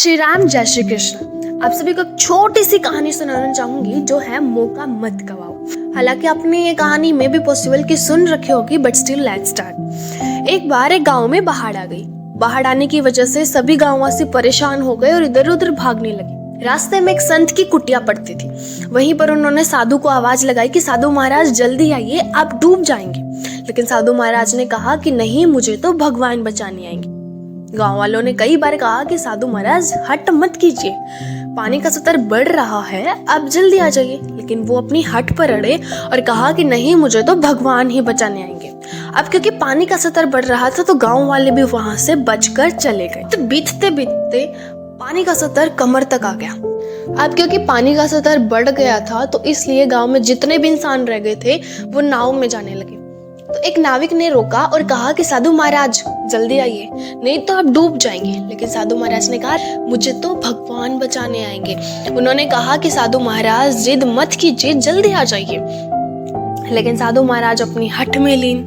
श्री राम, जय श्री कृष्ण। आप सभी को एक छोटी सी कहानी सुनाना चाहूंगी जो है मौका मत गवाओ। हालांकि आपने ये कहानी में भी पॉसिबल की सुन रखी होगी, बट स्टिल लेट्स स्टार्ट। एक बार एक गांव में बाढ़ आ गई। बाढ़ आने की वजह से सभी गांववासी परेशान हो गए और इधर उधर भागने लगे। रास्ते में एक संत की कुटिया पड़ती थी। वहीं पर उन्होंने साधु को आवाज लगाई कि साधु महाराज जल्दी आइए, आप डूब जाएंगे। लेकिन साधु महाराज ने कहा कि नहीं, मुझे तो भगवान बचाने आएंगे। गांव वालों ने कई बार कहा कि साधु महाराज हट मत कीजिए, पानी का स्तर बढ़ रहा है, आप जल्दी आ जाइए। लेकिन वो अपनी हट पर अड़े और कहा कि नहीं, मुझे तो भगवान ही बचाने आएंगे। अब क्योंकि पानी का स्तर बढ़ रहा था तो गांव वाले भी वहां से बचकर चले गए। तो बीतते बीतते पानी का स्तर कमर तक आ गया। अब क्योंकि पानी का स्तर बढ़ गया था तो इसलिए गांव में जितने भी इंसान रह गए थे वो नाव में जाने लगे। तो एक नाविक ने रोका और कहा कि साधु महाराज जल्दी आइए, नहीं तो आप डूब जाएंगे। लेकिन साधु महाराज ने कहा मुझे तो भगवान बचाने आएंगे। उन्होंने कहा कि साधु महाराज जिद मत कीजिए, जल्दी आ जाइए। लेकिन साधु महाराज अपनी हठ में लीन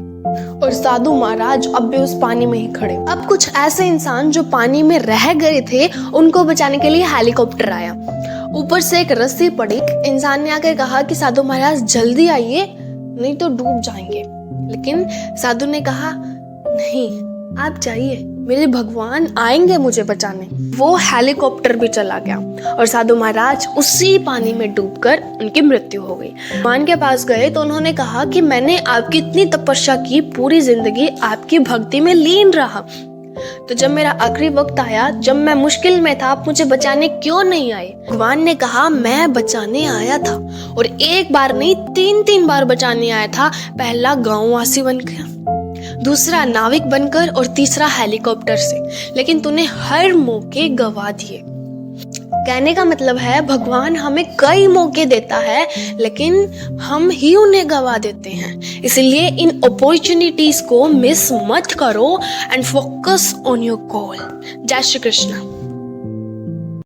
और साधु महाराज अब भी उस पानी में ही खड़े। अब कुछ ऐसे इंसान जो पानी में रह गए थे उनको बचाने के लिए हेलीकॉप्टर आया। ऊपर से एक रस्सी पड़ी। इंसान ने आकर कहा कि साधु महाराज जल्दी आइए, नहीं तो डूब जाएंगे। लेकिन साधु ने कहा नहीं, आप जाइए, मेरे भगवान आएंगे मुझे बचाने। वो हेलीकॉप्टर भी चला गया और साधु महाराज उसी पानी में डूबकर उनकी मृत्यु हो गई। भगवान के पास गए तो उन्होंने कहा कि मैंने आपकी इतनी तपस्या की, पूरी जिंदगी आपकी भक्ति में लीन रहा, तो जब मेरा आखिरी वक्त आया, जब मैं मुश्किल में था, आप मुझे बचाने क्यों नहीं आए? भगवान ने कहा मैं बचाने आया था, और एक बार नहीं 3 बार बचाने आया था। पहला गांववासी बनकर, दूसरा नाविक बनकर और तीसरा हेलीकॉप्टर से। लेकिन तूने हर मौके गवा दिए। कहने का मतलब है भगवान हमें कई मौके देता है लेकिन हम ही उन्हें गवा देते हैं। इसलिए इन अपॉर्चुनिटीज को मिस मत करो and focus on your goal. जय श्री कृष्ण।